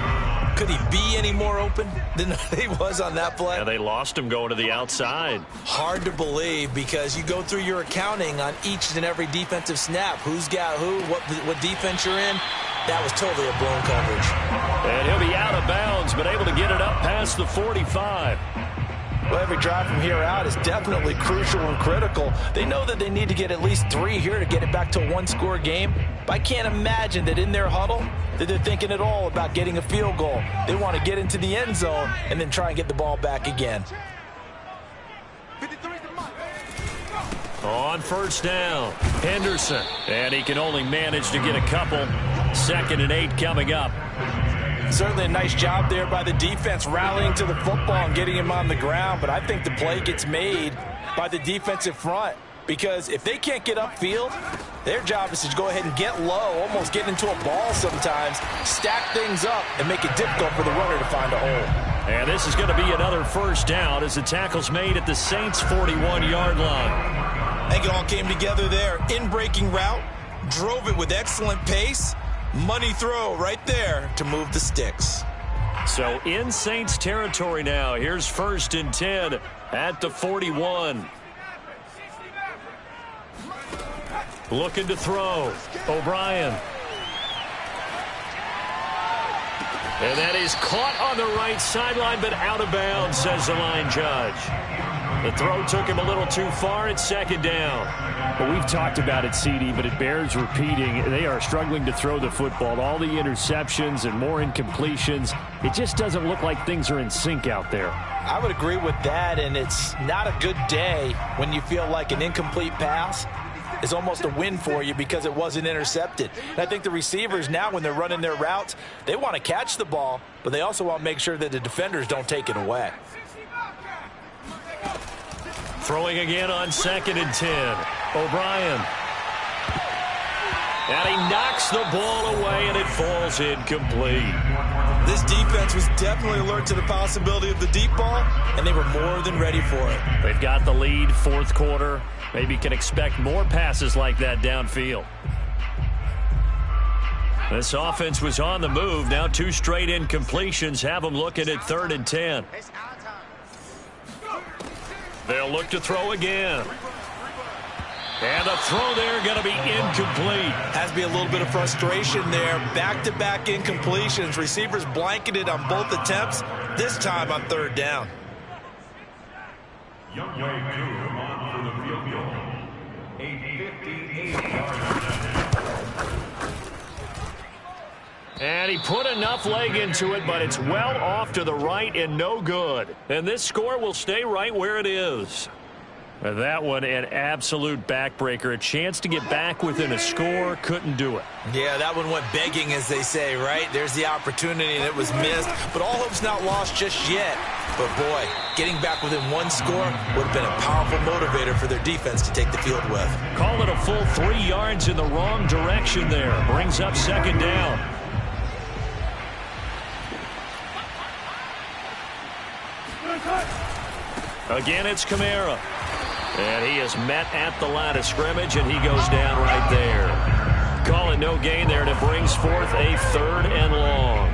Could he be any more open than he was on that play? Yeah, they lost him going to the outside. Hard to believe because you go through your accounting on each and every defensive snap. Who's got who, what defense you're in. That was totally a blown coverage. And he'll be out of bounds, but able to get it up past the 45. Well, every drive from here out is definitely crucial and critical. They know that they need to get at least 3 here to get it back to a one-score game. But I can't imagine that in their huddle that they're thinking at all about getting a field goal. They want to get into the end zone and then try and get the ball back again. On first down, Henderson. And he can only manage to get a couple. 2nd and 8 coming up. Certainly a nice job there by the defense rallying to the football and getting him on the ground. But I think the play gets made by the defensive front. Because if they can't get upfield, their job is to go ahead and get low, almost get into a ball sometimes, stack things up, and make it difficult for the runner to find a hole. And this is going to be another first down as the tackle's made at the Saints' 41-yard line. I think it all came together there. In-breaking route, drove it with excellent pace. Money throw right there to move the sticks. So in Saints territory now. Here's 1st and 10 at the 41. Looking to throw. O'Brien. And that is caught on the right sideline, but out of bounds, says the line judge. The throw took him a little too far. It's 2nd down. Well, we've talked about it, CD, but it bears repeating. They are struggling to throw the football. All the interceptions and more incompletions. It just doesn't look like things are in sync out there. I would agree with that, and it's not a good day when you feel like an incomplete pass is almost a win for you because it wasn't intercepted. And I think the receivers now, when they're running their routes, they want to catch the ball, but they also want to make sure that the defenders don't take it away. Throwing again on 2nd and 10. O'Brien. And he knocks the ball away, and it falls incomplete. This defense was definitely alert to the possibility of the deep ball, and they were more than ready for it. They've got the lead, 4th quarter. Maybe can expect more passes like that downfield. This offense was on the move. Now 2 straight incompletions have them looking at 3rd and 10. They'll look to throw again. And the throw there going to be incomplete. Has to be a little bit of frustration there. Back-to-back incompletions. Receivers blanketed on both attempts, this time on 3rd down. Young Wei Koo on for the field goal. A 58-yard And he put enough leg into it, but it's well off to the right and no good. And this score will stay right where it is. And that one, an absolute backbreaker. A chance to get back within a score, couldn't do it. Yeah, that one went begging, as they say, right? There's the opportunity, and it was missed. But all hope's not lost just yet. But, boy, getting back within 1 score would have been a powerful motivator for their defense to take the field with. Call it a full 3 yards in the wrong direction there. Brings up 2nd down. Again, it's Kamara. And he is met at the line of scrimmage, and he goes down right there. Call it no gain there, and it brings forth a 3rd and long.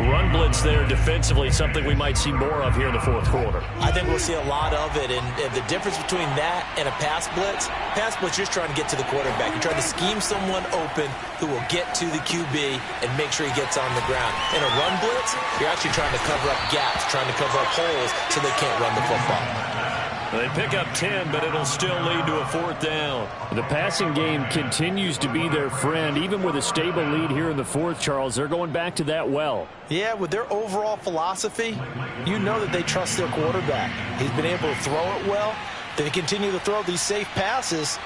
Run blitz there defensively, something we might see more of here in the 4th quarter. I think we'll see a lot of it, and the difference between that and a pass blitz, you're just trying to get to the quarterback. You're trying to scheme someone open who will get to the QB and make sure he gets on the ground. In a run blitz, you're actually trying to cover up gaps, trying to cover up holes so they can't run the football. They pick up 10, but it'll still lead to a 4th down. The passing game continues to be their friend. Even with a stable lead here in the 4th, Charles, they're going back to that well. Yeah, with their overall philosophy, you know that they trust their quarterback. He's been able to throw it well. They continue to throw these safe passes.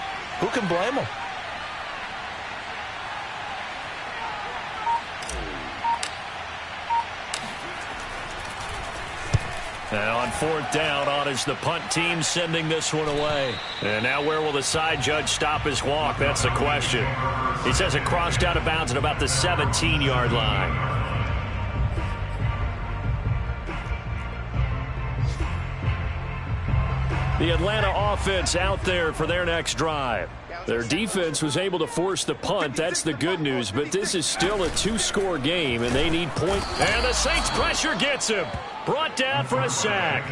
Who can blame them? Now on 4th down, on is the punt team sending this one away. And now where will the side judge stop his walk? That's the question. He says it crossed out of bounds at about the 17-yard line. The Atlanta offense out there for their next drive. Their defense was able to force the punt. That's the good news. But this is still a 2-score game, and they need points. And the Saints pressure gets him. Brought down for a sack.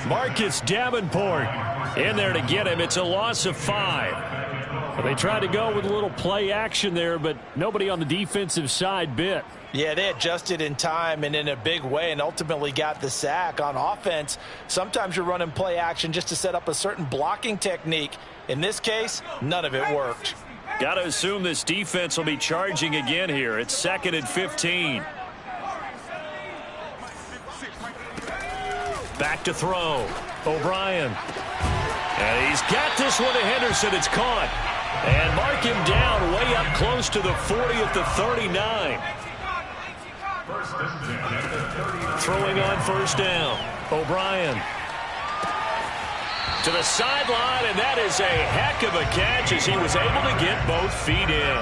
Marcus Davenport in there to get him. It's a loss of 5. They tried to go with a little play action there, but nobody on the defensive side bit. Yeah, they adjusted in time and in a big way and ultimately got the sack. On offense, sometimes you're running play action just to set up a certain blocking technique. In this case, none of it worked. Got to assume this defense will be charging again here. It's 2nd and 15. Back to throw. O'Brien. And he's got this one to Henderson. It's caught. And mark him down way up close to the 40 at the 39. Throwing on 1st down. O'Brien. To the sideline, and that is a heck of a catch as he was able to get both feet in.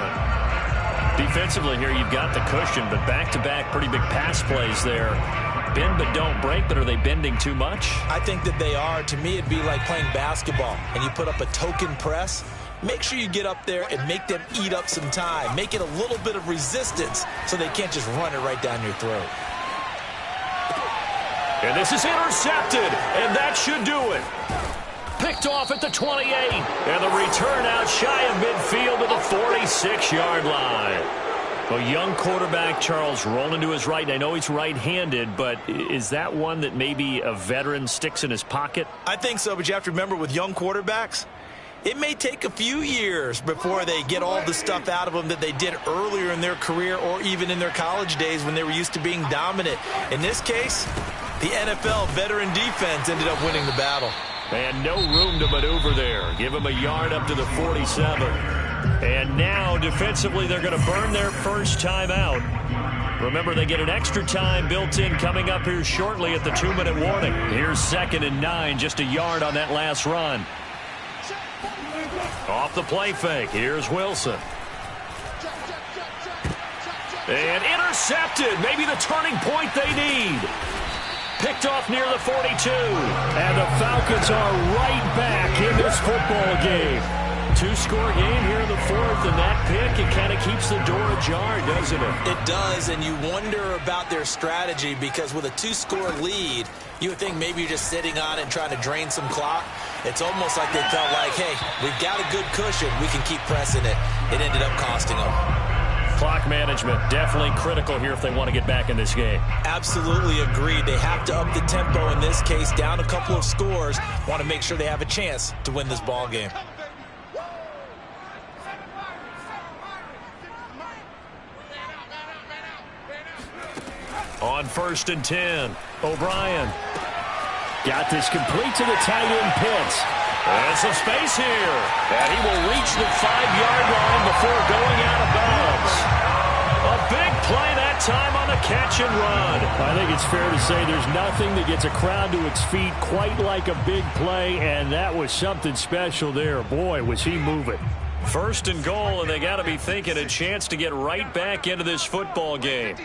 Defensively here, you've got the cushion, but back-to-back pretty big pass plays there. Bend but don't break, but are they bending too much? I think that they are. To me, it'd be like playing basketball, and you put up a token press. Make sure you get up there and make them eat up some time. Make it a little bit of resistance so they can't just run it right down your throat. And this is intercepted, and that should do it. Picked off at the 28, and the return out shy of midfield to the 46-yard line. A young quarterback, Charles, rolling to his right. I know he's right-handed, but is that one that maybe a veteran sticks in his pocket? I think so, but you have to remember with young quarterbacks, it may take a few years before they get all the stuff out of them that they did earlier in their career or even in their college days when they were used to being dominant. In this case, the NFL veteran defense ended up winning the battle. And no room to maneuver there. Give him a yard up to the 47. And now, defensively, they're going to burn their first time out. Remember, they get an extra time built in coming up here shortly at the 2-minute warning. Here's 2nd and 9, just a yard on that last run. Off the play fake. Here's Wilson. And intercepted. Maybe the turning point they need. Picked off near the 42. And the Falcons are right back in this football game. 2-score game here in the 4th, and that pick, it kind of keeps the door ajar, doesn't it? It does, and you wonder about their strategy because with a 2-score lead, you would think maybe you're just sitting on it and trying to drain some clock. It's almost like they felt like, hey, we've got a good cushion. We can keep pressing it. It ended up costing them. Clock management, definitely critical here if they want to get back in this game. Absolutely agreed. They have to up the tempo in this case, down a couple of scores. Want to make sure they have a chance to win this ball game. On 1st and 10, O'Brien. Got this complete to the tight end Pitts. And some space here. And he will reach the 5-yard line before going out of bounds. A big play that time on the catch and run. I think it's fair to say there's nothing that gets a crowd to its feet quite like a big play, and that was something special there. Boy, was he moving. 1st and goal, and they got to be thinking a chance to get right back into this football game.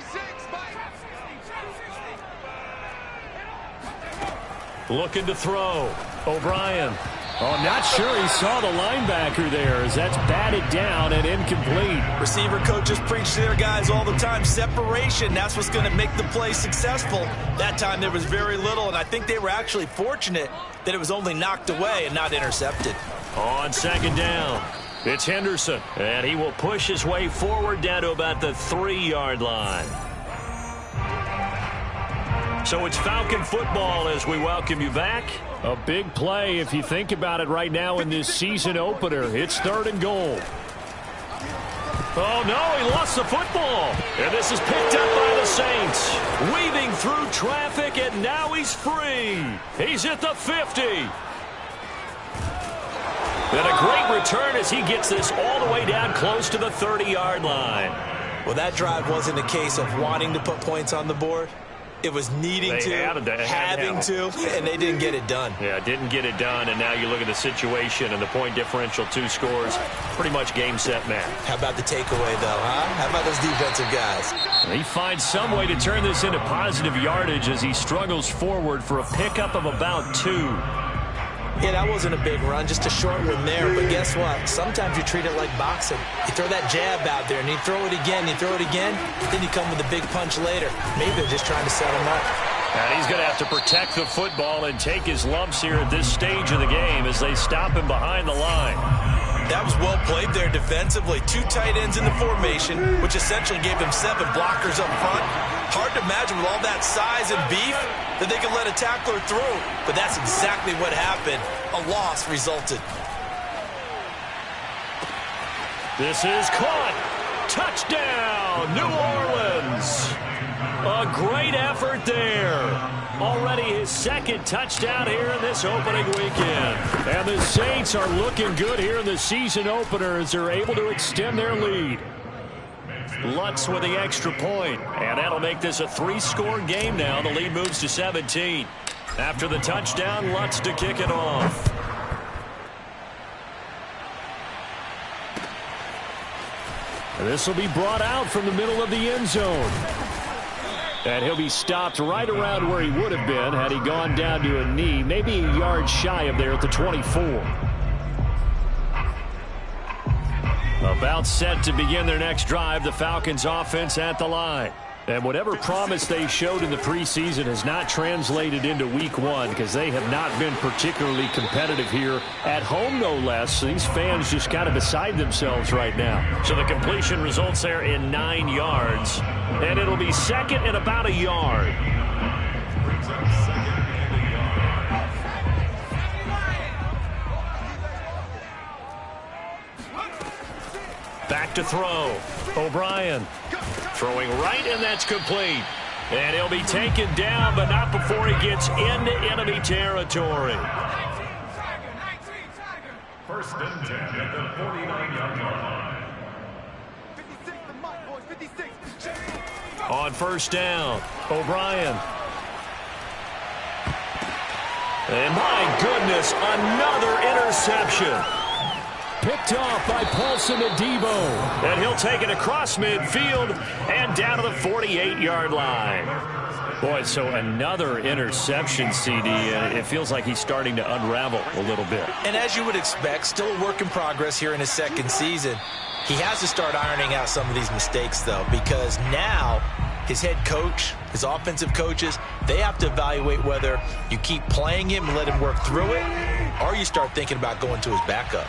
Looking to throw. O'Brien. Oh, not sure he saw the linebacker there as that's batted down and incomplete. Receiver coaches preach to their guys all the time. Separation, that's what's going to make the play successful. That time there was very little, and I think they were actually fortunate that it was only knocked away and not intercepted. On 2nd down, it's Henderson, and he will push his way forward down to about the 3-yard line. So it's Falcon football as we welcome you back. A big play if you think about it right now in this season opener. It's 3rd and goal. Oh, no, he lost the football. And this is picked up by the Saints. Weaving through traffic, and now he's free. He's at the 50. And a great return as he gets this all the way down close to the 30-yard line. Well, that drive wasn't a case of wanting to put points on the board. It was needing having to, and they didn't get it done. Yeah, didn't get it done, and now you look at the situation and the point differential, 2 scores, pretty much game, set, match. How about the takeaway, though, huh? How about those defensive guys? He finds some way to turn this into positive yardage as he struggles forward for a pickup of about 2. Yeah, that wasn't a big run, just a short one there. But guess what? Sometimes you treat it like boxing. You throw that jab out there, and you throw it again, then you come with a big punch later. Maybe they're just trying to set him up. And he's going to have to protect the football and take his lumps here at this stage of the game as they stop him behind the line. That was well played there defensively. 2 tight ends in the formation, which essentially gave them 7 blockers up front. Hard to imagine with all that size and beef that they could let a tackler through. But that's exactly what happened. A loss resulted. This is caught. Touchdown, New Orleans. A great effort there. Already his 2nd touchdown here in this opening weekend. And the Saints are looking good here in the season opener as they're able to extend their lead. Lutz with the extra point, and that'll make this a 3-score game now. The lead moves to 17. After the touchdown, Lutz to kick it off. This will be brought out from the middle of the end zone. And he'll be stopped right around where he would have been had he gone down to a knee, maybe a yard shy of there at the 24. About set to begin their next drive, the Falcons offense at the line. And whatever promise they showed in the preseason has not translated into week 1 because they have not been particularly competitive here at home, no less. So these fans just kind of beside themselves right now. So the completion results there in 9 yards. And it'll be 2nd and about a yard. Back to throw. O'Brien throwing right, and that's complete. And he'll be taken down, but not before he gets into enemy territory. 1st and 10 at the 49-yard line. 56 to Mike, boys, 56. On 1st down, O'Brien. And my goodness, another interception. Picked off by Paulson Adebo. And he'll take it across midfield and down to the 48-yard line. Boy, so another interception, CD. It feels like he's starting to unravel a little bit. And as you would expect, still a work in progress here in his 2nd season. He has to start ironing out some of these mistakes, though, because now his head coach, his offensive coaches, they have to evaluate whether you keep playing him and let him work through it, or you start thinking about going to his backup.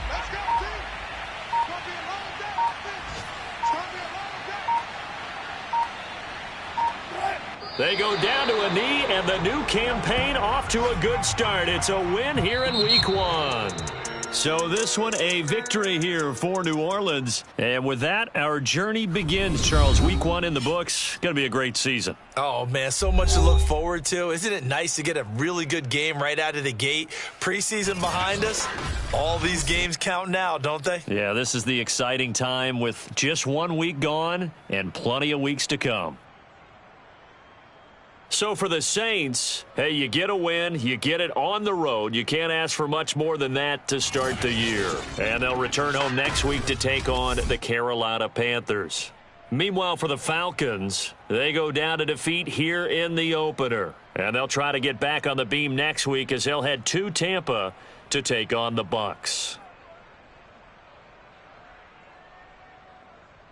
They go down to a knee, and the new campaign off to a good start. It's a win here in week 1. So this one, a victory here for New Orleans. And with that, our journey begins, Charles. Week 1 in the books. Going to be a great season. Oh, man, so much to look forward to. Isn't it nice to get a really good game right out of the gate? Preseason behind us. All these games count now, don't they? Yeah, this is the exciting time with just 1 week gone and plenty of weeks to come. So for the Saints, hey, you get a win, you get it on the road. You can't ask for much more than that to start the year. And they'll return home next week to take on the Carolina Panthers. Meanwhile, for the Falcons, they go down to defeat here in the opener. And they'll try to get back on the beam next week as they'll head to Tampa to take on the Bucs.